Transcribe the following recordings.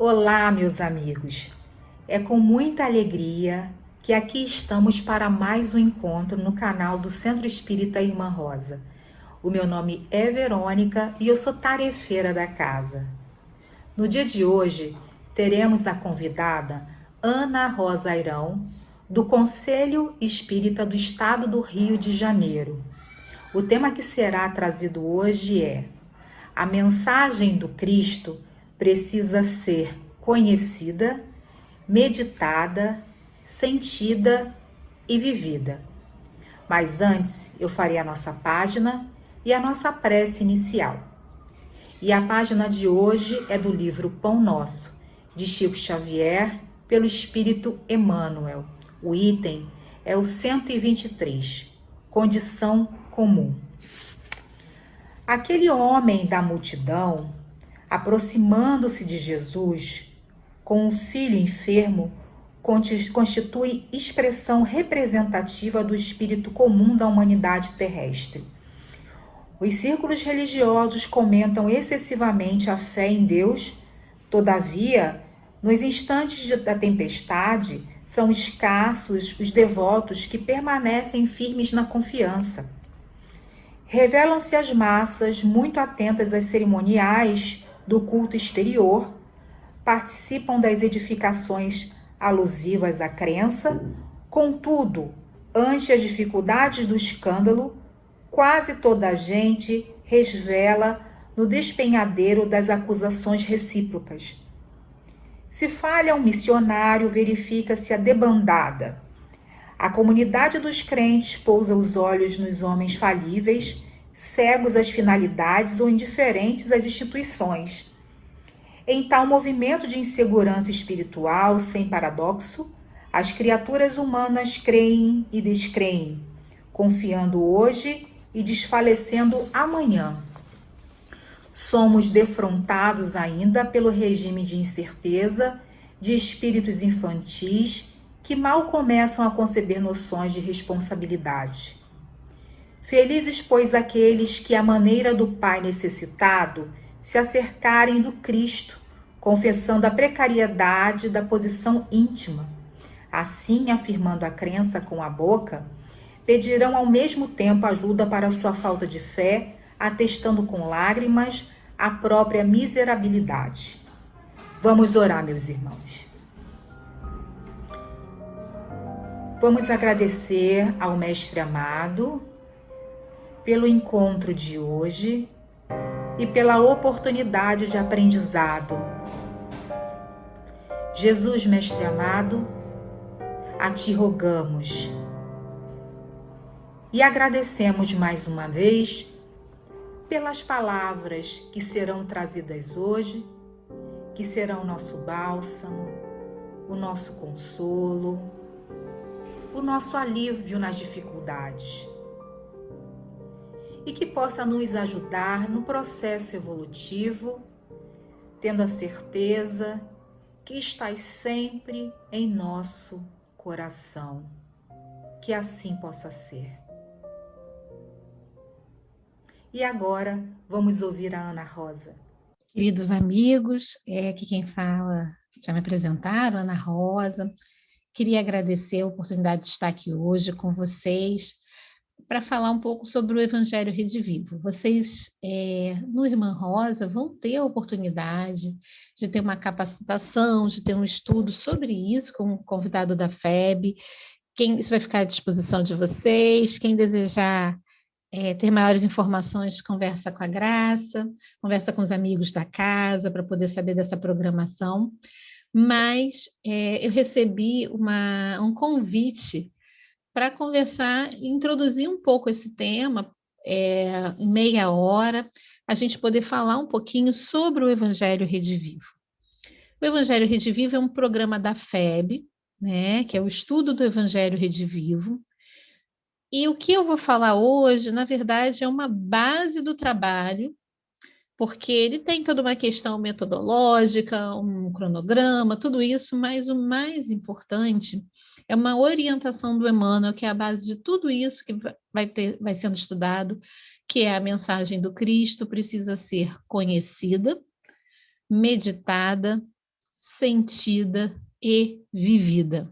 Olá, meus amigos. É com muita alegria que aqui estamos para mais um encontro no canal do Centro Espírita Irmã Rosa. O meu nome é Verônica e eu sou tarefeira da casa. No dia de hoje, teremos a convidada Ana Rosa Airão, do Conselho Espírita do Estado do Rio de Janeiro. O tema que será trazido hoje é: a mensagem do Cristo precisa ser conhecida, meditada, sentida e vivida. Mas antes eu farei a nossa página e a nossa prece inicial. E a página de hoje é do livro Pão Nosso, de Chico Xavier, pelo Espírito Emmanuel. O item é o 123, Condição Comum. Aquele homem da multidão, aproximando-se de Jesus, com um filho enfermo, constitui expressão representativa do espírito comum da humanidade terrestre. Os círculos religiosos comentam excessivamente a fé em Deus, todavia, nos instantes da tempestade, são escassos os devotos que permanecem firmes na confiança. Revelam-se as massas muito atentas às cerimoniais do culto exterior, participam das edificações alusivas à crença, contudo, ante as dificuldades do escândalo, quase toda a gente resvela no despenhadeiro das acusações recíprocas. Se falha um missionário, verifica-se a debandada. A comunidade dos crentes pousa os olhos nos homens falíveis, cegos às finalidades ou indiferentes às instituições. Em tal movimento de insegurança espiritual, sem paradoxo, as criaturas humanas creem e descreem, confiando hoje e desfalecendo amanhã. Somos defrontados ainda pelo regime de incerteza de espíritos infantis que mal começam a conceber noções de responsabilidade. Felizes, pois, aqueles que, à maneira do Pai necessitado, se acercarem do Cristo, confessando a precariedade da posição íntima. Assim, afirmando a crença com a boca, pedirão ao mesmo tempo ajuda para sua falta de fé, atestando com lágrimas a própria miserabilidade. Vamos orar, meus irmãos. Vamos agradecer ao Mestre amado pelo encontro de hoje e pela oportunidade de aprendizado. Jesus, Mestre amado, a Ti rogamos e agradecemos mais uma vez pelas palavras que serão trazidas hoje, que serão o nosso bálsamo, o nosso consolo, o nosso alívio nas dificuldades, e que possa nos ajudar no processo evolutivo, tendo a certeza que estás sempre em nosso coração. Que assim possa ser. E agora vamos ouvir a Ana Rosa. Queridos amigos, aqui quem fala, já me apresentaram, Ana Rosa. Queria agradecer a oportunidade de estar aqui hoje com vocês para falar um pouco sobre o Evangelho Redivivo. Vocês, no Irmã Rosa, vão ter a oportunidade de ter uma capacitação, de ter um estudo sobre isso com o convidado da FEB. Isso vai ficar à disposição de vocês. Quem desejar ter maiores informações, conversa com a Graça, conversa com os amigos da casa para poder saber dessa programação. Mas eu recebi um convite para conversar e introduzir um pouco esse tema, em meia hora, a gente poder falar um pouquinho sobre o Evangelho Redivivo. O Evangelho Redivivo é um programa da FEB, né, que é o estudo do Evangelho Redivivo. E o que eu vou falar hoje, na verdade, é uma base do trabalho, porque ele tem toda uma questão metodológica, um cronograma, tudo isso, mas o mais importante é uma orientação do Emmanuel, que é a base de tudo isso que vai sendo estudado, que é a mensagem do Cristo, precisa ser conhecida, meditada, sentida e vivida.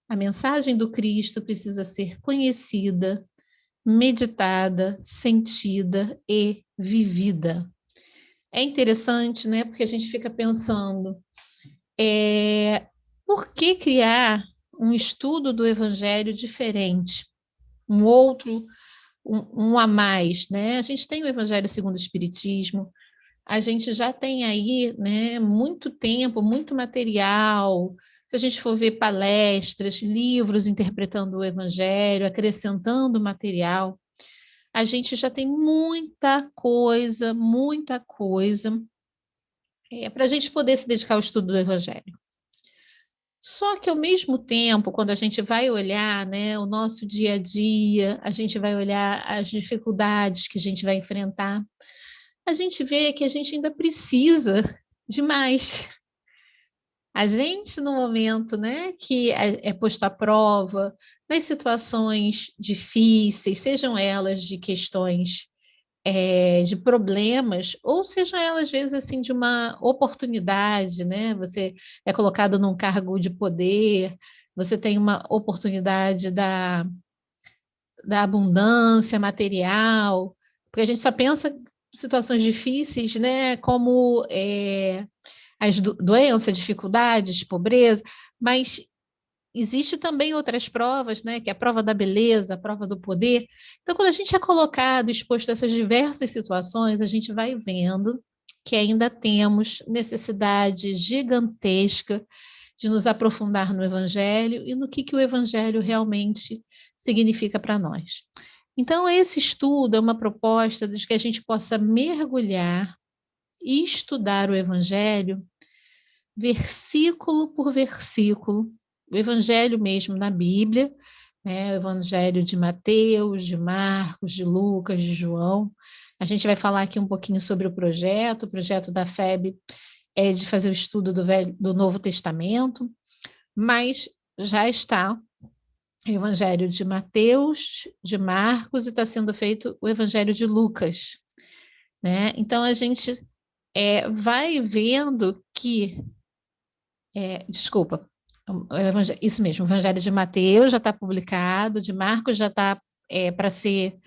A mensagem do Cristo precisa ser conhecida, meditada, sentida e vivida. É interessante, né? Porque a gente fica pensando, por que criar um estudo do Evangelho diferente? Um outro, um a mais, né? A gente tem o Evangelho segundo o Espiritismo, a gente já tem aí, né, muito tempo, muito material. Se a gente for ver palestras, livros interpretando o Evangelho, acrescentando material, a gente já tem muita coisa para a gente poder se dedicar ao estudo do Evangelho. Só que, ao mesmo tempo, quando a gente vai olhar, né, o nosso dia a dia, a gente vai olhar as dificuldades que a gente vai enfrentar, a gente vê que a gente ainda precisa de mais. A gente, no momento, né, que é posto à prova, nas situações difíceis, sejam elas de questões de problemas, ou sejam elas, às vezes, assim, de uma oportunidade, né? Você é colocado num cargo de poder, você tem uma oportunidade da abundância material, porque a gente só pensa em situações difíceis, né? Como as doenças, dificuldades, pobreza, mas existe também outras provas, né, que é a prova da beleza, a prova do poder. Então, quando a gente é colocado, exposto a essas diversas situações, a gente vai vendo que ainda temos necessidade gigantesca de nos aprofundar no Evangelho e no que o Evangelho realmente significa para nós. Então, esse estudo é uma proposta de que a gente possa mergulhar e estudar o Evangelho versículo por versículo, o Evangelho mesmo na Bíblia, né, o Evangelho de Mateus, de Marcos, de Lucas, de João. A gente vai falar aqui um pouquinho sobre o projeto da FEB é de fazer o estudo do Novo Testamento, mas já está o Evangelho de Mateus, de Marcos, e está sendo feito o Evangelho de Lucas. Né? Então, a gente vai vendo que desculpa, isso mesmo, o Evangelho de Mateus já está publicado, de Marcos já está para ser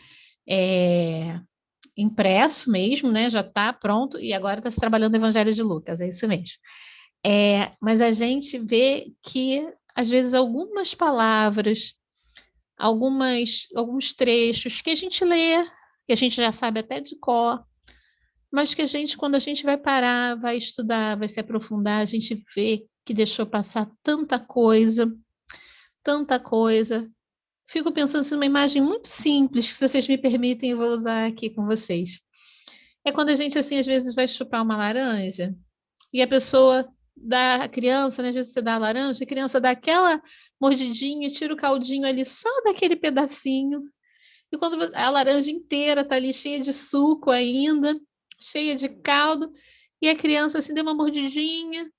é, impresso mesmo, né? Já está pronto, e agora está se trabalhando o Evangelho de Lucas, é isso mesmo. Mas a gente vê que, às vezes, algumas palavras, alguns trechos que a gente lê, que a gente já sabe até de cor, mas que a gente, quando a gente vai parar, vai estudar, vai se aprofundar, a gente vê que deixou passar tanta coisa, tanta coisa. Fico pensando assim, numa imagem muito simples, que se vocês me permitem, eu vou usar aqui com vocês. É quando a gente, assim, às vezes vai chupar uma laranja e a pessoa dá, a criança, né, às vezes você dá a laranja, a criança dá aquela mordidinha, tira o caldinho ali só daquele pedacinho. E quando a laranja inteira está ali cheia de suco ainda, cheia de caldo, e a criança assim deu uma mordidinha,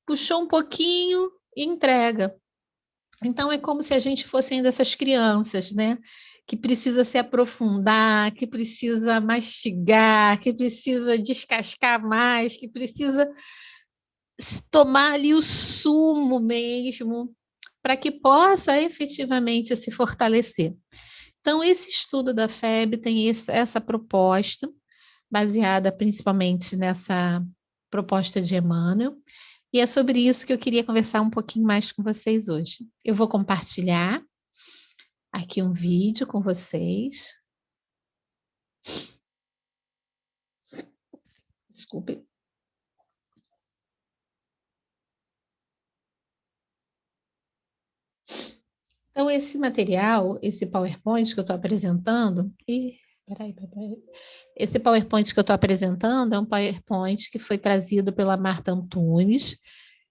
puxou um pouquinho e entrega. Então é como se a gente fosse ainda essas crianças, né? Que precisa se aprofundar, que precisa mastigar, que precisa descascar mais, que precisa tomar ali o sumo mesmo, para que possa efetivamente se fortalecer. Então, esse estudo da FEB tem essa proposta, baseada principalmente nessa proposta de Emmanuel, e é sobre isso que eu queria conversar um pouquinho mais com vocês hoje. Eu vou compartilhar aqui um vídeo com vocês. Desculpe. Então, esse material, esse PowerPoint que eu estou apresentando, peraí. Esse PowerPoint que eu estou apresentando é um PowerPoint que foi trazido pela Marta Antunes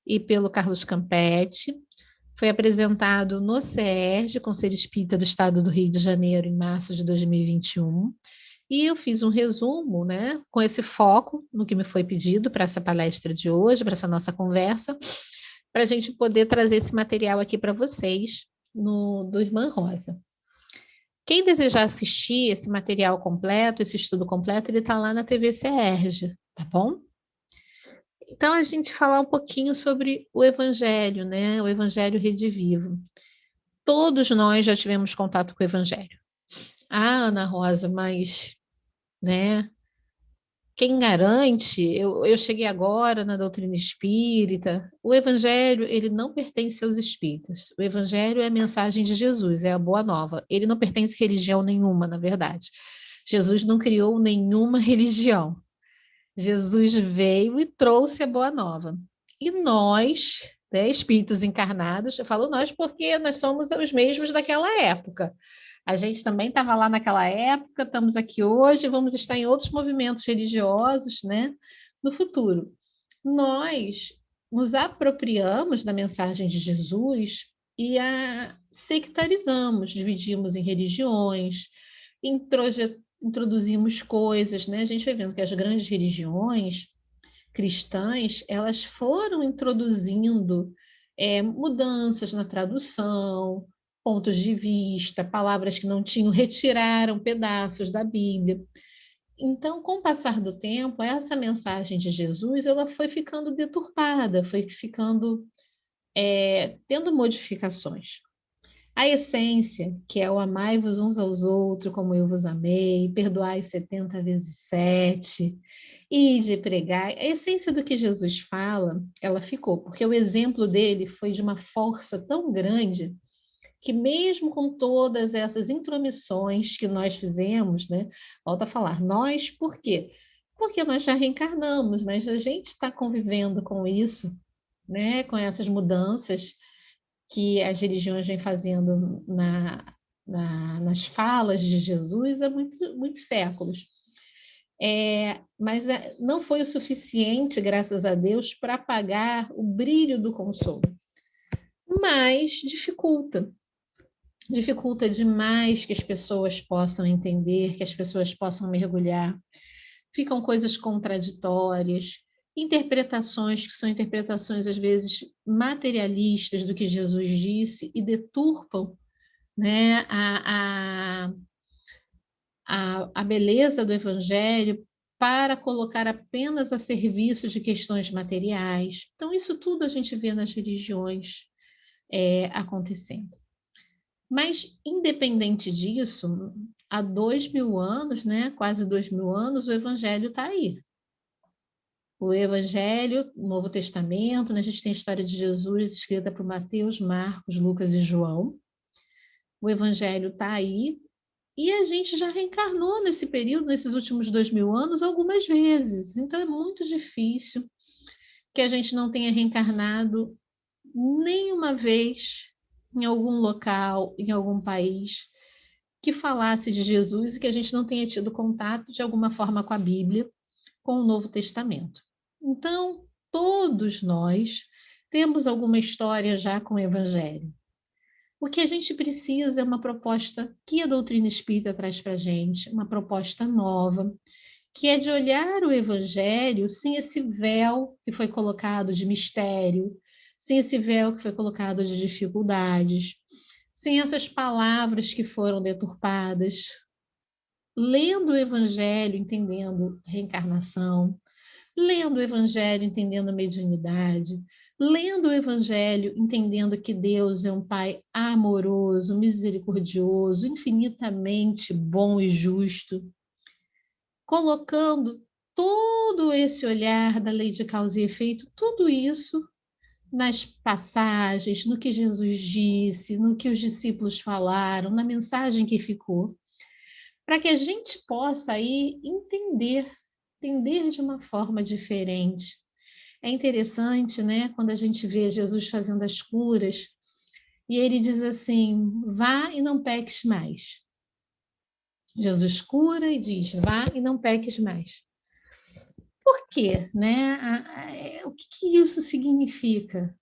e pelo Carlos Campetti. Foi apresentado no CERJ, Conselho Espírita do Estado do Rio de Janeiro, em março de 2021. E eu fiz um resumo, né, com esse foco no que me foi pedido para essa palestra de hoje, para essa nossa conversa, para a gente poder trazer esse material aqui para vocês do Irmã Rosa. Quem desejar assistir esse material completo, esse estudo completo, ele está lá na TV CERJ, tá bom? Então, a gente falar um pouquinho sobre o Evangelho, né? O Evangelho Redivivo. Todos nós já tivemos contato com o Evangelho. Ah, Ana Rosa, mas, né? Quem garante? Eu cheguei agora na doutrina espírita. O Evangelho, ele não pertence aos espíritas. O Evangelho é a mensagem de Jesus, é a boa nova. Ele não pertence a religião nenhuma, na verdade. Jesus não criou nenhuma religião. Jesus veio e trouxe a boa nova. E nós, né, espíritos encarnados, eu falo nós porque nós somos os mesmos daquela época. A gente também estava lá naquela época, estamos aqui hoje, vamos estar em outros movimentos religiosos, né, no futuro. Nós nos apropriamos da mensagem de Jesus e a sectarizamos, dividimos em religiões, introduzimos coisas, né? A gente vai vendo que as grandes religiões cristãs, elas foram introduzindo mudanças na tradução, pontos de vista, palavras que não tinham, retiraram pedaços da Bíblia. Então, com o passar do tempo, essa mensagem de Jesus, ela foi ficando deturpada, foi ficando tendo modificações. A essência, que é o amai-vos uns aos outros como eu vos amei, perdoai 70 vezes 7, e de pregar, a essência do que Jesus fala, ela ficou, porque o exemplo dele foi de uma força tão grande que mesmo com todas essas intromissões que nós fizemos, né? Volta a falar, nós por quê? Porque nós já reencarnamos, mas a gente está convivendo com isso, né? Com essas mudanças que as religiões vêm fazendo nas falas de Jesus há muitos séculos. Mas não foi o suficiente, graças a Deus, para apagar o brilho do consolo. Mas dificulta demais que as pessoas possam entender, que as pessoas possam mergulhar. Ficam coisas contraditórias, interpretações que são interpretações, às vezes, materialistas do que Jesus disse e deturpam, né, a beleza do Evangelho para colocar apenas a serviço de questões materiais. Então, isso tudo a gente vê nas religiões acontecendo. Mas, independente disso, há 2000 anos, né, quase 2000 anos, o Evangelho está aí. O Evangelho, o Novo Testamento, né, a gente tem a história de Jesus escrita por Mateus, Marcos, Lucas e João. O Evangelho está aí e a gente já reencarnou nesse período, nesses últimos 2000 anos, algumas vezes. Então é muito difícil que a gente não tenha reencarnado nenhuma vez em algum local, em algum país, que falasse de Jesus e que a gente não tenha tido contato de alguma forma com a Bíblia, com o Novo Testamento. Então, todos nós temos alguma história já com o Evangelho. O que a gente precisa é uma proposta que a doutrina espírita traz para a gente, uma proposta nova, que é de olhar o Evangelho sem esse véu que foi colocado de mistério, sem esse véu que foi colocado de dificuldades, sem essas palavras que foram deturpadas. Lendo o Evangelho, entendendo reencarnação, lendo o Evangelho, entendendo mediunidade, lendo o Evangelho, entendendo que Deus é um Pai amoroso, misericordioso, infinitamente bom e justo, colocando todo esse olhar da lei de causa e efeito, tudo isso nas passagens, no que Jesus disse, no que os discípulos falaram, na mensagem que ficou, para que a gente possa aí entender de uma forma diferente. É interessante, né, quando a gente vê Jesus fazendo as curas, e ele diz assim: vá e não peques mais. Jesus cura e diz: vá e não peques mais. Por quê? Né? O que isso significa?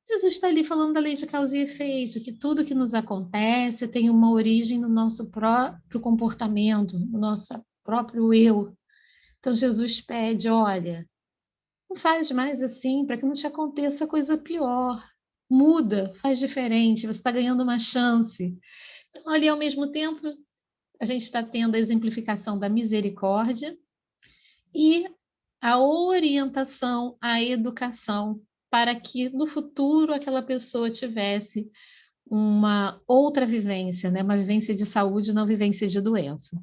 Jesus está ali falando da lei de causa e efeito, que tudo que nos acontece tem uma origem no nosso próprio comportamento, no nosso próprio eu. Então Jesus pede: olha, não faz mais assim para que não te aconteça coisa pior. Muda, faz diferente, você está ganhando uma chance. Então, ali, ao mesmo tempo, a gente está tendo a exemplificação da misericórdia e a orientação, a educação, para que no futuro aquela pessoa tivesse uma outra vivência, né? Uma vivência de saúde, não vivência de doença.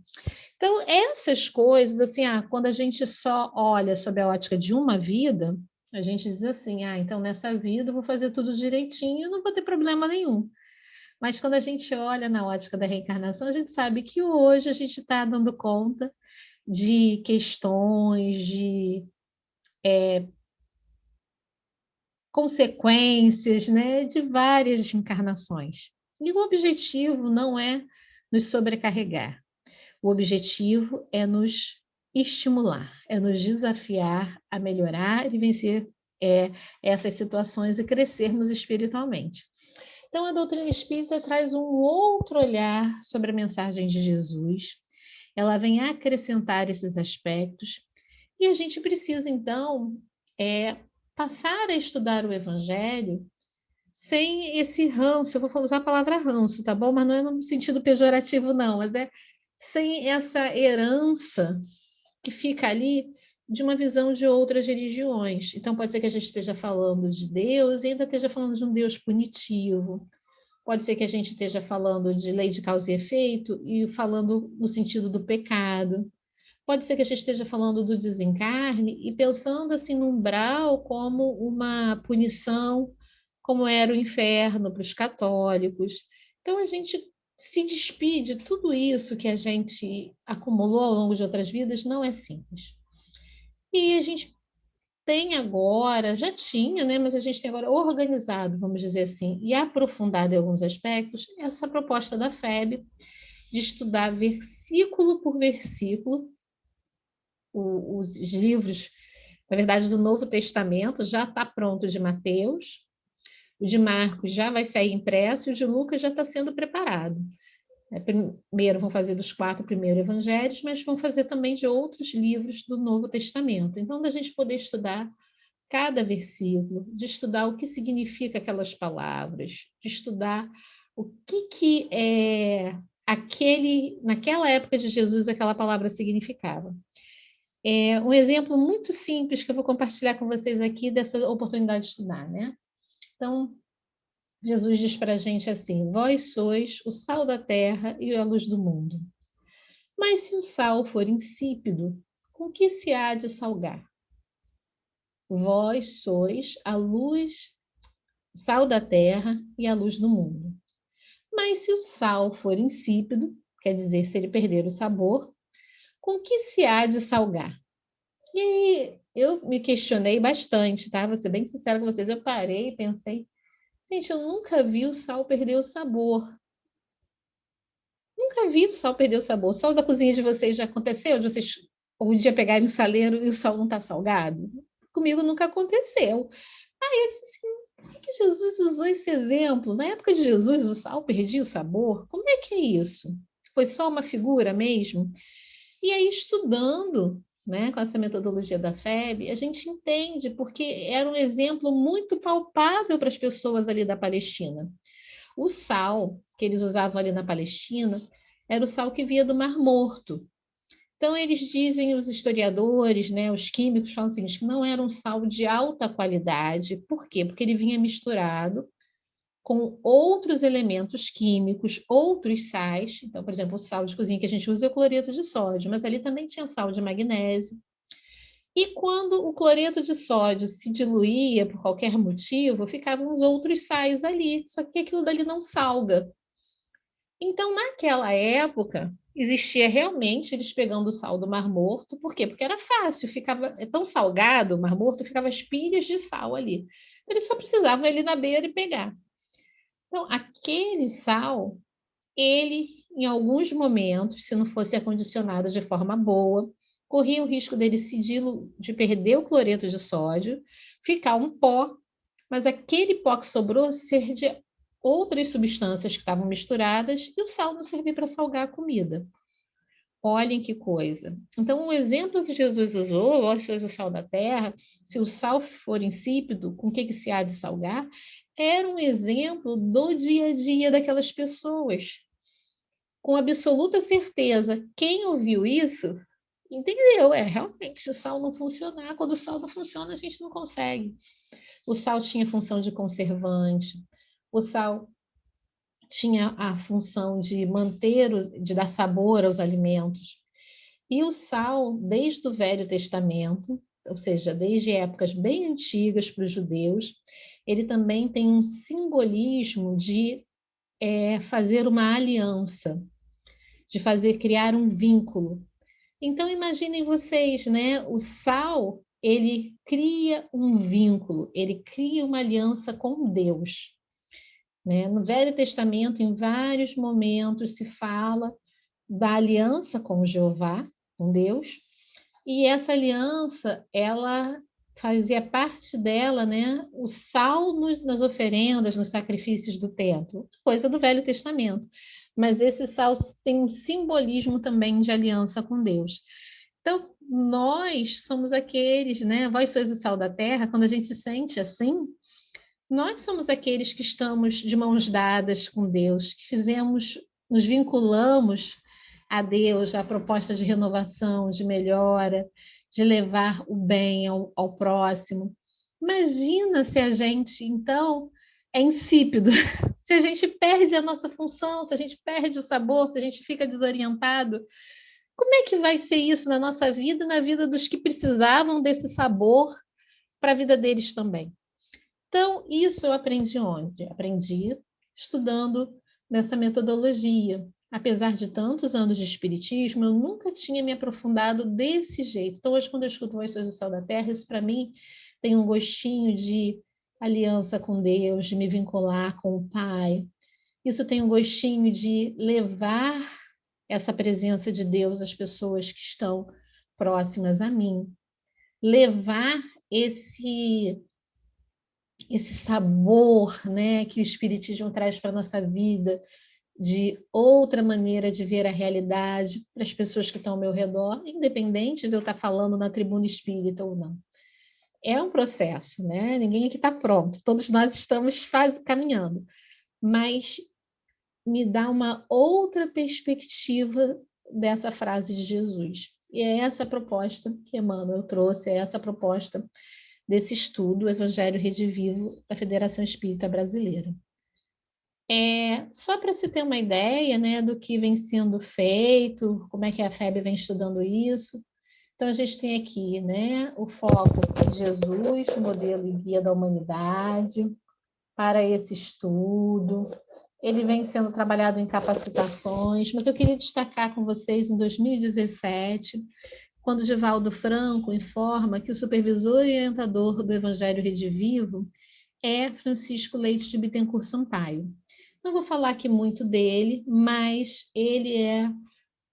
Então, essas coisas, assim, quando a gente só olha sob a ótica de uma vida, a gente diz assim, então nessa vida eu vou fazer tudo direitinho, não vou ter problema nenhum. Mas quando a gente olha na ótica da reencarnação, a gente sabe que hoje a gente está dando conta de questões, de consequências, né, de várias encarnações. E o objetivo não é nos sobrecarregar. O objetivo é nos estimular, é nos desafiar a melhorar e vencer essas situações e crescermos espiritualmente. Então, a doutrina espírita traz um outro olhar sobre a mensagem de Jesus. Ela vem acrescentar esses aspectos e a gente precisa, então, passar a estudar o Evangelho sem esse ranço. Eu vou usar a palavra ranço, tá bom? Mas não é no sentido pejorativo, não, mas é sem essa herança que fica ali de uma visão de outras religiões. Então, pode ser que a gente esteja falando de Deus e ainda esteja falando de um Deus punitivo. Pode ser que a gente esteja falando de lei de causa e efeito e falando no sentido do pecado. Pode ser que a gente esteja falando do desencarne e pensando assim no umbral como uma punição, como era o inferno para os católicos. Então a gente se despide, tudo isso que a gente acumulou ao longo de outras vidas não é simples. E a gente tem agora, já tinha, né, mas a gente tem agora organizado, vamos dizer assim, e aprofundado em alguns aspectos, essa proposta da FEB de estudar versículo por versículo os livros, na verdade, do Novo Testamento, já está pronto de Mateus, o de Marcos já vai sair impresso e o de Lucas já está sendo preparado. Primeiro vão fazer dos 4 primeiros evangelhos, mas vão fazer também de outros livros do Novo Testamento. Então, da gente poder estudar cada versículo, de estudar o que significa aquelas palavras, de estudar o que naquela época de Jesus, aquela palavra significava. Um exemplo muito simples que eu vou compartilhar com vocês aqui dessa oportunidade de estudar, né? Então, Jesus diz para a gente assim: vós sois o sal da terra e a luz do mundo. Mas se o sal for insípido, com que se há de salgar? Vós sois a luz, o sal da terra e a luz do mundo. Mas se o sal for insípido, quer dizer, se ele perder o sabor, com que se há de salgar? E eu me questionei bastante, tá? Vou ser bem sincera com vocês. Eu parei e pensei, gente, eu nunca vi o sal perder o sabor. Nunca vi o sal perder o sabor. O sal da cozinha de vocês já aconteceu? De vocês um dia pegarem um saleiro e o sal não está salgado? Comigo nunca aconteceu. Aí eu disse assim, por que Jesus usou esse exemplo? Na época de Jesus, o sal perdia o sabor? Como é que é isso? Foi só uma figura mesmo? E aí, estudando, né, com essa metodologia da FEB, a gente entende porque era um exemplo muito palpável para as pessoas ali da Palestina. O sal que eles usavam ali na Palestina era o sal que vinha do Mar Morto. Então, eles dizem, os historiadores, né, os químicos falam assim, que não era um sal de alta qualidade. Por quê? Porque ele vinha misturado com outros elementos químicos, outros sais. Então, por exemplo, o sal de cozinha que a gente usa é o cloreto de sódio, mas ali também tinha sal de magnésio. E quando o cloreto de sódio se diluía por qualquer motivo, ficavam os outros sais ali, só que aquilo dali não salga. Então, naquela época, existia realmente eles pegando o sal do Mar Morto. Por quê? Porque era fácil, ficava tão salgado o Mar Morto, ficava as pilhas de sal ali. Eles só precisavam ir ali na beira e pegar. Então, aquele sal, ele, em alguns momentos, se não fosse acondicionado de forma boa, corria o risco dele de perder o cloreto de sódio, ficar um pó, mas aquele pó que sobrou ser de outras substâncias que estavam misturadas e o sal não servia para salgar a comida. Olhem que coisa. Então, o exemplo que Jesus usou, vós sois o sal da terra, se o sal for insípido, com que se há de salgar? Era um exemplo do dia a dia daquelas pessoas. Com absoluta certeza, quem ouviu isso entendeu, realmente, se o sal não funcionar, quando o sal não funciona, a gente não consegue. O sal tinha função de conservante, o sal tinha a função de de dar sabor aos alimentos. E o sal, desde o Velho Testamento, ou seja, desde épocas bem antigas para os judeus, ele também tem um simbolismo de fazer uma aliança, de fazer criar um vínculo. Então imaginem vocês, né? O sal, ele cria um vínculo, ele cria uma aliança com Deus, né? No Velho Testamento, em vários momentos se fala da aliança com Jeová, com Deus, e essa aliança, ela fazia parte dela, né, o sal nas oferendas, nos sacrifícios do templo, coisa do Velho Testamento. Mas esse sal tem um simbolismo também de aliança com Deus. Então, nós somos aqueles, né? Vós sois o sal da terra, quando a gente se sente assim, nós somos aqueles que estamos de mãos dadas com Deus, que nos vinculamos a Deus, a proposta de renovação, de melhora, de levar o bem ao próximo. Imagina se a gente, então, é insípido, se a gente perde a nossa função, se a gente perde o sabor, se a gente fica desorientado. Como é que vai ser isso na nossa vida e na vida dos que precisavam desse sabor para a vida deles também? Então, isso eu aprendi onde? Aprendi estudando nessa metodologia. Apesar de tantos anos de espiritismo, eu nunca tinha me aprofundado desse jeito. Então, hoje, quando eu escuto Voz do Céu da Terra, isso para mim tem um gostinho de aliança com Deus, de me vincular com o Pai. Isso tem um gostinho de levar essa presença de Deus às pessoas que estão próximas a mim. Levar esse sabor, né, que o Espiritismo traz para a nossa vida, de outra maneira de ver a realidade para as pessoas que estão ao meu redor, independente de eu estar falando na tribuna espírita ou não. É um processo, né? Ninguém aqui está pronto, todos nós estamos caminhando, mas me dá uma outra perspectiva dessa frase de Jesus. E é essa proposta que Emmanuel trouxe, é essa proposta desse estudo, o Evangelho Redivivo da Federação Espírita Brasileira. Só para se ter uma ideia, né, do que vem sendo feito, como é que a FEB vem estudando isso. Então, a gente tem aqui, né, o foco de Jesus, o modelo e guia da humanidade, para esse estudo. Ele vem sendo trabalhado em capacitações, mas eu queria destacar com vocês, em 2017, quando Divaldo Franco informa que o supervisor e orientador do Evangelho Redivivo é Francisco Leite de Bittencourt Sampaio. Não vou falar aqui muito dele, mas ele é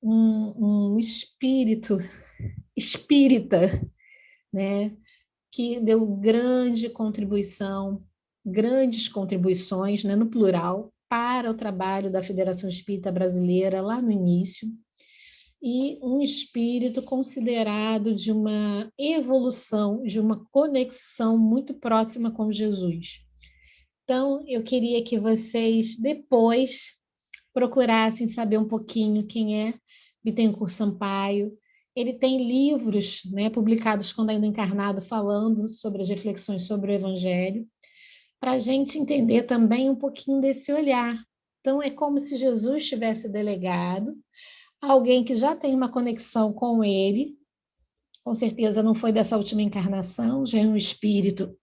um espírito espírita, né, que deu grandes contribuições, né, no plural, para o trabalho da Federação Espírita Brasileira lá no início, e um espírito considerado de uma evolução, de uma conexão muito próxima com Jesus. Então, eu queria que vocês depois procurassem saber um pouquinho quem é Bittencourt Sampaio. Ele tem livros, né, publicados quando ainda encarnado, falando sobre as reflexões sobre o Evangelho, para a gente entender também um pouquinho desse olhar. Então, é como se Jesus tivesse delegado a alguém que já tem uma conexão com ele, com certeza não foi dessa última encarnação, já é um espírito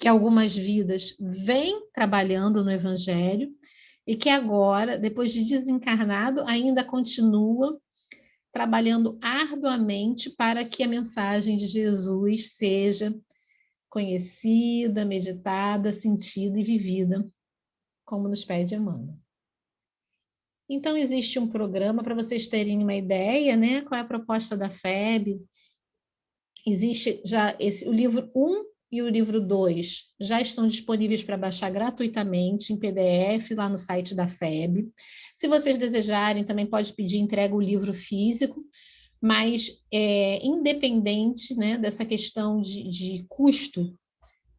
que algumas vidas vem trabalhando no Evangelho e que agora, depois de desencarnado, ainda continua trabalhando arduamente para que a mensagem de Jesus seja conhecida, meditada, sentida e vivida, como nos pede Emmanuel. Então, existe um programa, para vocês terem uma ideia, né? Qual é a proposta da FEB? Existe já o livro 1 e o livro 2 já estão disponíveis para baixar gratuitamente em PDF lá no site da FEB. Se vocês desejarem, também pode pedir entrega o livro físico, mas independente, né, dessa questão de custo,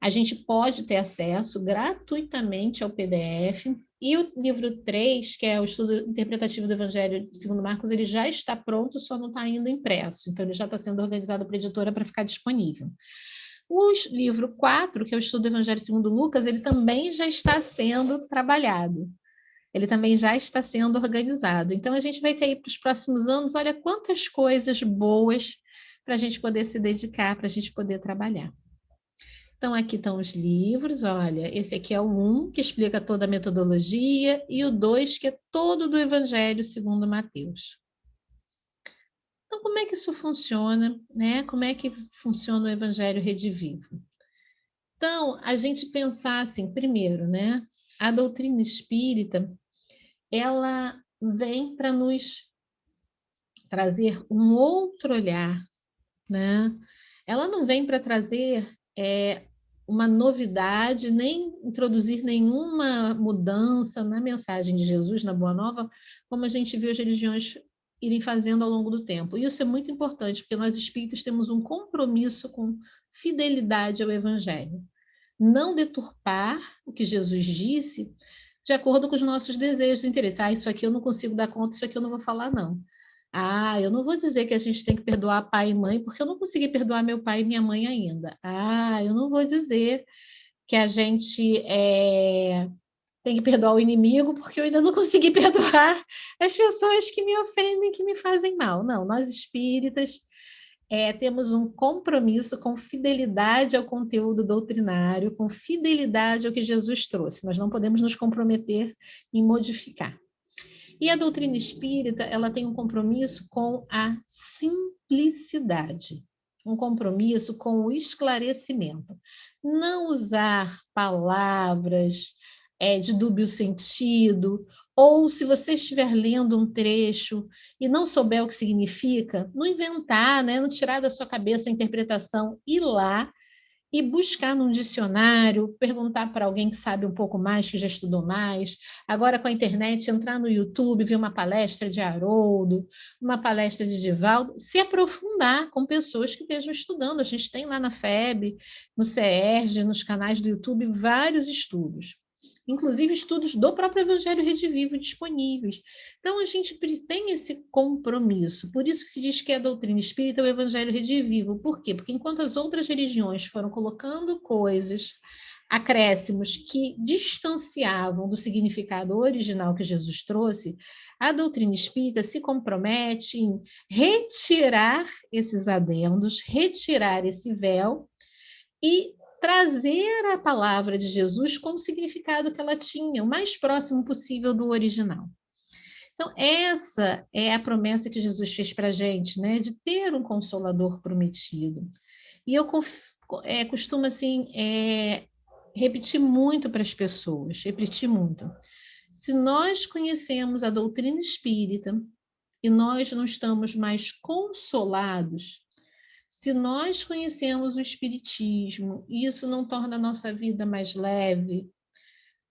A gente pode ter acesso gratuitamente ao PDF, e o livro 3, que é o estudo interpretativo do Evangelho segundo Marcos, ele já está pronto, só não está ainda impresso, então ele já está sendo organizado para a editora para ficar disponível. O livro 4, que é o estudo do Evangelho segundo Lucas, ele também já está sendo trabalhado. Ele também já está sendo organizado. Então, a gente vai ter aí para os próximos anos, olha quantas coisas boas para a gente poder se dedicar, para a gente poder trabalhar. Então, aqui estão os livros, olha, esse aqui é o 1, que explica toda a metodologia, e o 2, que é todo do Evangelho segundo Mateus. Então, como é que isso funciona, né? Como é que funciona o Evangelho Redivivo? Então, a gente pensar assim, primeiro, né? A doutrina espírita, ela vem para nos trazer um outro olhar, né? Ela não vem para trazer uma novidade, nem introduzir nenhuma mudança na mensagem de Jesus, na Boa Nova, como a gente viu as religiões irem fazendo ao longo do tempo. E isso é muito importante, porque nós espíritas temos um compromisso com fidelidade ao Evangelho. Não deturpar o que Jesus disse de acordo com os nossos desejos e interesses. Ah, isso aqui eu não consigo dar conta, isso aqui eu não vou falar, não. Ah, eu não vou dizer que a gente tem que perdoar pai e mãe, porque eu não consegui perdoar meu pai e minha mãe ainda. Ah, eu não vou dizer que a gente tem que perdoar o inimigo, porque eu ainda não consegui perdoar as pessoas que me ofendem, que me fazem mal. Não, nós espíritas temos um compromisso com fidelidade ao conteúdo doutrinário, com fidelidade ao que Jesus trouxe. Nós não podemos nos comprometer em modificar. E a doutrina espírita, ela tem um compromisso com a simplicidade, um compromisso com o esclarecimento. Não usar palavras de dúbio sentido, ou se você estiver lendo um trecho e não souber o que significa, não inventar, né? Não tirar da sua cabeça a interpretação, ir lá e buscar num dicionário, perguntar para alguém que sabe um pouco mais, que já estudou mais. Agora, com a internet, entrar no YouTube, ver uma palestra de Haroldo, uma palestra de Divaldo, se aprofundar com pessoas que estejam estudando. A gente tem lá na FEB, no CERJ, nos canais do YouTube, vários estudos. Inclusive estudos do próprio Evangelho Redivivo disponíveis. Então, a gente tem esse compromisso. Por isso que se diz que a doutrina espírita é o Evangelho Redivivo. Por quê? Porque enquanto as outras religiões foram colocando coisas, acréscimos que distanciavam do significado original que Jesus trouxe, a doutrina espírita se compromete em retirar esses adendos, retirar esse véu e trazer a palavra de Jesus com o significado que ela tinha, o mais próximo possível do original. Então, essa é a promessa que Jesus fez para a gente, né, de ter um consolador prometido. E eu costumo, assim, repetir muito para as pessoas, repetir muito. Se nós conhecemos a doutrina espírita e nós não estamos mais consolados, se nós conhecemos o Espiritismo e isso não torna a nossa vida mais leve,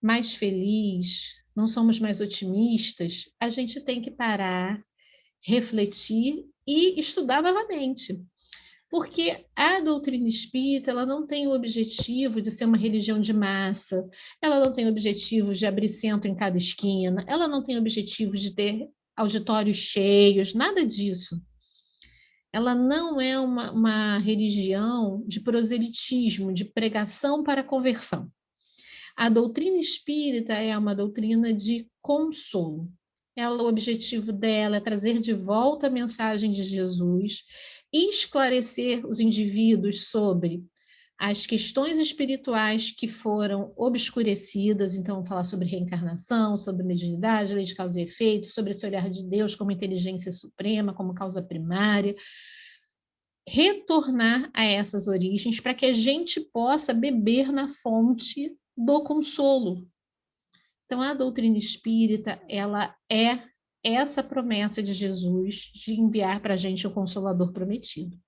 mais feliz, não somos mais otimistas, a gente tem que parar, refletir e estudar novamente. Porque a doutrina espírita, ela não tem o objetivo de ser uma religião de massa, ela não tem o objetivo de abrir centro em cada esquina, ela não tem o objetivo de ter auditórios cheios, nada disso. Ela não é uma religião de proselitismo, de pregação para conversão. A doutrina espírita é uma doutrina de consolo. O objetivo dela é trazer de volta a mensagem de Jesus e esclarecer os indivíduos sobre as questões espirituais que foram obscurecidas, então falar sobre reencarnação, sobre mediunidade, lei de causa e efeito, sobre esse olhar de Deus como inteligência suprema, como causa primária, retornar a essas origens para que a gente possa beber na fonte do consolo. Então, a doutrina espírita, ela é essa promessa de Jesus de enviar para a gente o Consolador prometido.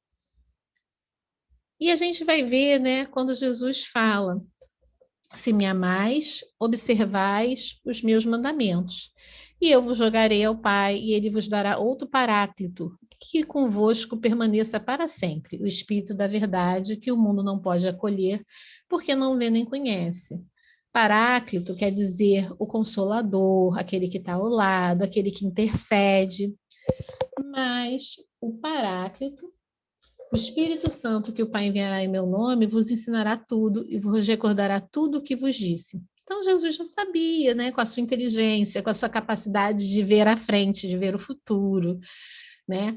E a gente vai ver, né, quando Jesus fala: se me amais, observais os meus mandamentos, e eu vos jogarei ao Pai, e ele vos dará outro Paráclito, que convosco permaneça para sempre, o Espírito da verdade, que o mundo não pode acolher, porque não vê nem conhece. Paráclito quer dizer o consolador, aquele que está ao lado, aquele que intercede. Mas o Paráclito, o Espírito Santo que o Pai enviará em meu nome, vos ensinará tudo e vos recordará tudo o que vos disse. Então, Jesus já sabia, né, com a sua inteligência, com a sua capacidade de ver à frente, de ver o futuro, né,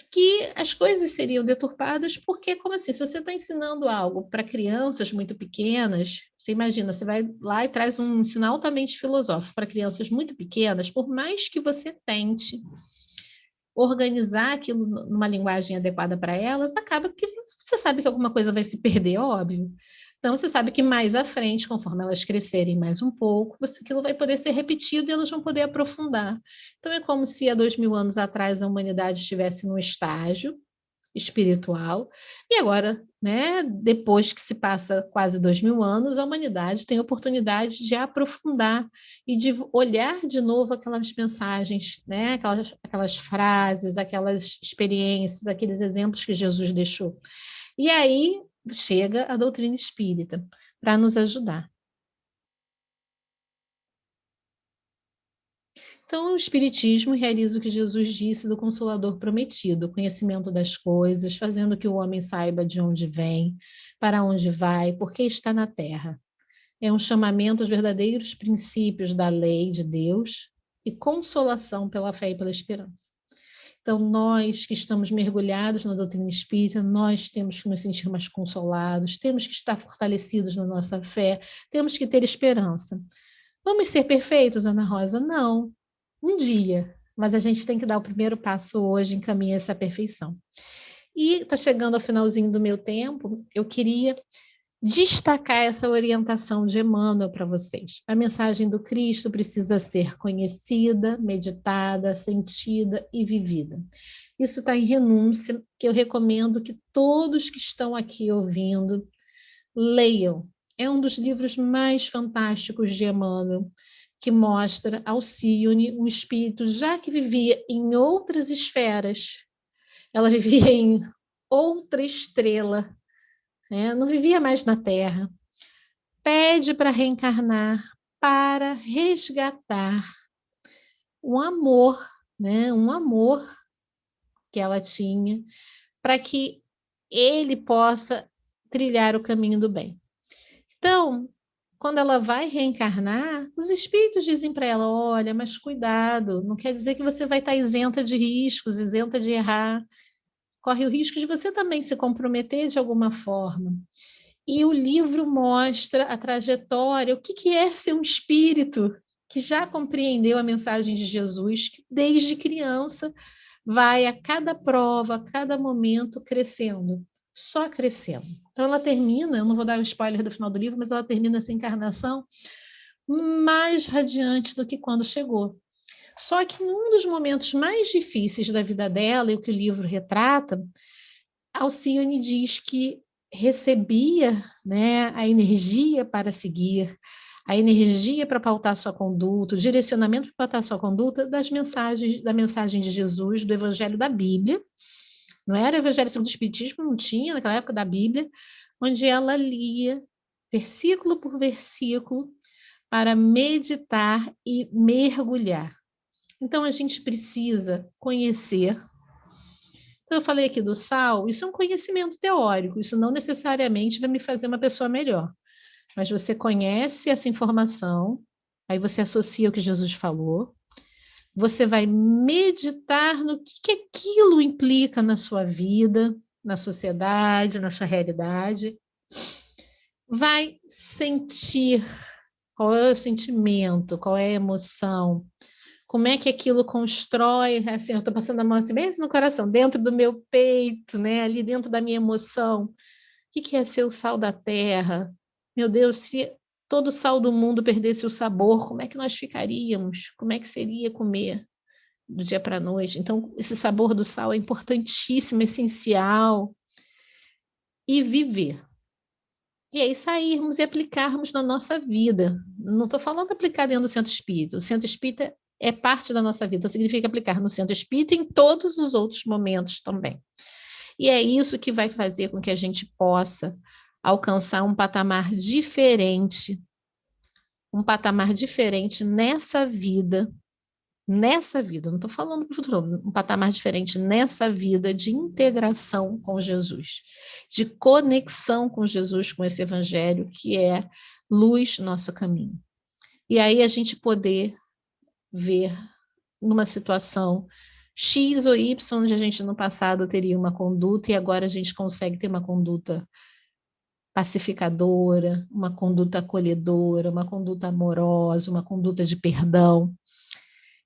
que as coisas seriam deturpadas, porque, como assim, se você está ensinando algo para crianças muito pequenas, você imagina, você vai lá e traz um ensino altamente filosófico para crianças muito pequenas, por mais que você tente organizar aquilo numa linguagem adequada para elas, acaba que você sabe que alguma coisa vai se perder, óbvio. Então, você sabe que mais à frente, conforme elas crescerem mais um pouco, aquilo vai poder ser repetido e elas vão poder aprofundar. Então, é como se há 2000 anos atrás a humanidade estivesse num estágio espiritual, e agora, né, depois que se passa quase 2000 anos, a humanidade tem a oportunidade de aprofundar e de olhar de novo aquelas mensagens, né, aquelas frases, aquelas experiências, aqueles exemplos que Jesus deixou. E aí chega a doutrina espírita para nos ajudar. Então, o Espiritismo realiza o que Jesus disse do Consolador prometido, o conhecimento das coisas, fazendo que o homem saiba de onde vem, para onde vai, por que está na Terra. É um chamamento aos verdadeiros princípios da lei de Deus e consolação pela fé e pela esperança. Então, nós que estamos mergulhados na doutrina espírita, nós temos que nos sentir mais consolados, temos que estar fortalecidos na nossa fé, temos que ter esperança. Vamos ser perfeitos, Ana Rosa? Não. Um dia. Mas a gente tem que dar o primeiro passo hoje em caminho a essa perfeição. E está chegando ao finalzinho do meu tempo, eu queria destacar essa orientação de Emmanuel para vocês. A mensagem do Cristo precisa ser conhecida, meditada, sentida e vivida. Isso está em Renúncia, que eu recomendo que todos que estão aqui ouvindo leiam. É um dos livros mais fantásticos de Emmanuel, que mostra Alcione, um espírito já que vivia em outras esferas. Ela vivia em outra estrela, né? Não vivia mais na Terra. Pede para reencarnar, para resgatar um amor, né? Um amor que ela tinha, para que ele possa trilhar o caminho do bem. Então, quando ela vai reencarnar, os espíritos dizem para ela: olha, mas cuidado, não quer dizer que você vai estar isenta de riscos, isenta de errar. Corre o risco de você também se comprometer de alguma forma. E o livro mostra a trajetória, o que é ser um espírito que já compreendeu a mensagem de Jesus, que desde criança vai a cada prova, a cada momento crescendo, só crescendo. Então ela termina, eu não vou dar o spoiler do final do livro, mas ela termina essa encarnação mais radiante do que quando chegou. Só que num dos momentos mais difíceis da vida dela, e o que o livro retrata, Alcione diz que recebia, né, a energia para seguir, a energia para pautar sua conduta, o direcionamento para pautar sua conduta da mensagem de Jesus, do Evangelho da Bíblia. Não era o Evangelho segundo o Espiritismo, não tinha naquela época da Bíblia, onde ela lia versículo por versículo para meditar e mergulhar. Então a gente precisa conhecer. Então eu falei aqui do sal, isso é um conhecimento teórico, isso não necessariamente vai me fazer uma pessoa melhor. Mas você conhece essa informação, aí você associa o que Jesus falou, você vai meditar no que aquilo implica na sua vida, na sociedade, na sua realidade, vai sentir qual é o sentimento, qual é a emoção, como é que aquilo constrói, assim, eu estou passando a mão assim, bem no coração, dentro do meu peito, né, ali dentro da minha emoção. O que é ser o sal da terra? Meu Deus, se todo o sal do mundo perdesse o sabor, como é que nós ficaríamos? Como é que seria comer do dia para a noite? Então, esse sabor do sal é importantíssimo, essencial. E viver. E aí sairmos e aplicarmos na nossa vida. Não estou falando aplicar dentro do centro espírita. O centro espírita é parte da nossa vida, então significa aplicar no centro espírita e em todos os outros momentos também. E é isso que vai fazer com que a gente possa alcançar um patamar diferente nessa vida, não estou falando para o futuro, um patamar diferente nessa vida de integração com Jesus, de conexão com Jesus, com esse evangelho que é luz, nosso caminho. E aí a gente poder ver numa situação X ou Y, onde a gente no passado teria uma conduta e agora a gente consegue ter uma conduta pacificadora, uma conduta acolhedora, uma conduta amorosa, uma conduta de perdão.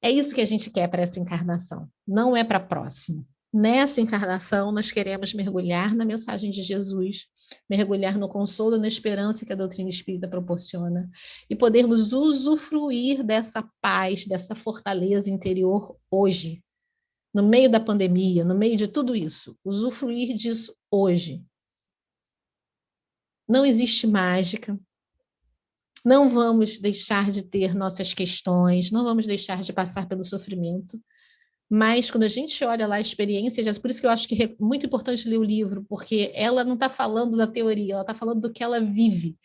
É isso que a gente quer para essa encarnação, não é para a próxima. Nessa encarnação, nós queremos mergulhar na mensagem de Jesus, mergulhar no consolo e na esperança que a doutrina espírita proporciona e podermos usufruir dessa paz, dessa fortaleza interior hoje, no meio da pandemia, no meio de tudo isso, usufruir disso hoje. Não existe mágica, não vamos deixar de ter nossas questões, não vamos deixar de passar pelo sofrimento, mas quando a gente olha lá a experiência, por isso que eu acho que é muito importante ler o livro, porque ela não está falando da teoria, ela está falando do que ela vive.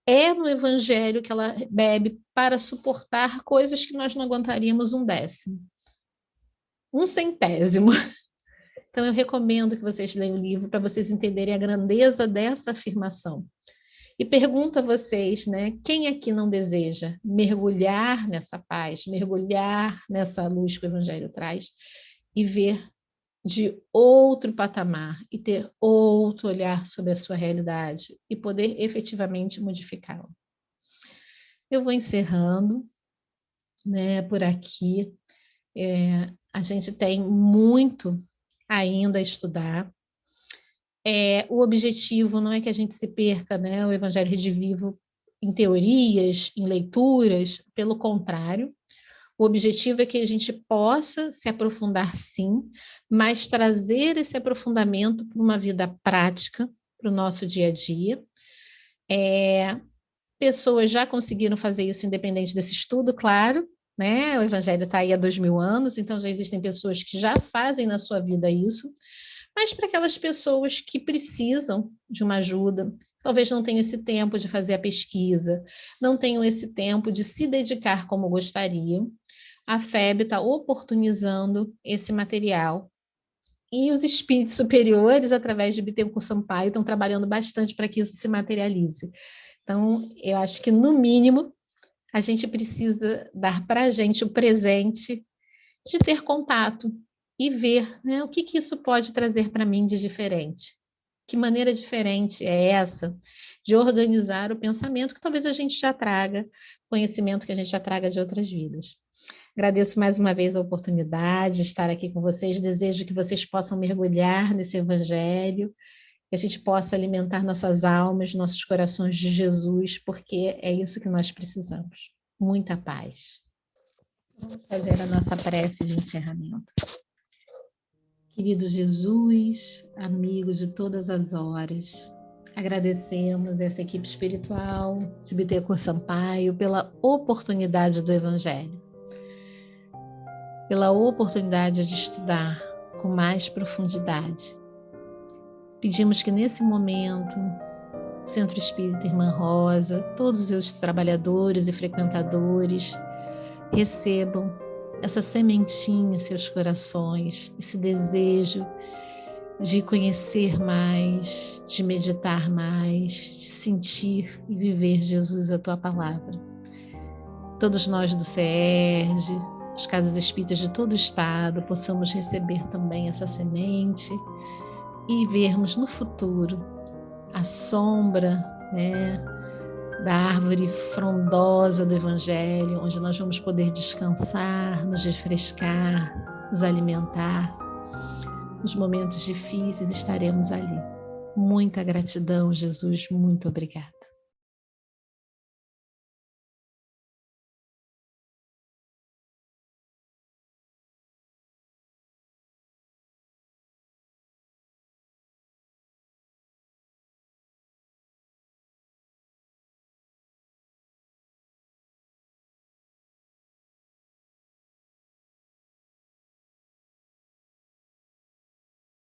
É no Evangelho que ela bebe para suportar coisas que nós não aguentaríamos um décimo, um centésimo. Então eu recomendo que vocês leiam o livro para vocês entenderem a grandeza dessa afirmação. E pergunto a vocês, né, quem aqui não deseja mergulhar nessa paz, mergulhar nessa luz que o Evangelho traz e ver de outro patamar e ter outro olhar sobre a sua realidade e poder efetivamente modificá-la. Eu vou encerrando, né, por aqui. A gente tem muito ainda a estudar. O objetivo não é que a gente se perca, né, o Evangelho Redivivo em teorias, em leituras, pelo contrário, o objetivo é que a gente possa se aprofundar sim, mas trazer esse aprofundamento para uma vida prática, para o nosso dia a dia. Pessoas já conseguiram fazer isso independente desse estudo, claro, né? O Evangelho está aí há 2000 anos, então já existem pessoas que já fazem na sua vida isso, mas para aquelas pessoas que precisam de uma ajuda, talvez não tenham esse tempo de fazer a pesquisa, não tenham esse tempo de se dedicar como gostariam, a FEB está oportunizando esse material. E os espíritos superiores, através de Bittencourt Sampaio, estão trabalhando bastante para que isso se materialize. Então, eu acho que, no mínimo, a gente precisa dar para a gente o presente de ter contato e ver, né, o que isso pode trazer para mim de diferente. Que maneira diferente é essa de organizar o pensamento que talvez a gente já traga, conhecimento que a gente já traga de outras vidas. Agradeço mais uma vez a oportunidade de estar aqui com vocês. Desejo que vocês possam mergulhar nesse Evangelho, que a gente possa alimentar nossas almas, nossos corações de Jesus, porque é isso que nós precisamos. Muita paz. Vamos fazer a nossa prece de encerramento. Querido Jesus, amigo de todas as horas, agradecemos essa equipe espiritual de Bittencourt Sampaio pela oportunidade do Evangelho, pela oportunidade de estudar com mais profundidade. Pedimos que nesse momento o Centro Espírita Irmã Rosa, todos os seus trabalhadores e frequentadores recebam essa sementinha em seus corações, esse desejo de conhecer mais, de meditar mais, de sentir e viver, Jesus, a Tua Palavra. Todos nós do CERJ, as casas espíritas de todo o estado, possamos receber também essa semente e vermos no futuro a sombra, né, da árvore frondosa do Evangelho, onde nós vamos poder descansar, nos refrescar, nos alimentar. Nos momentos difíceis estaremos ali. Muita gratidão, Jesus, muito obrigada.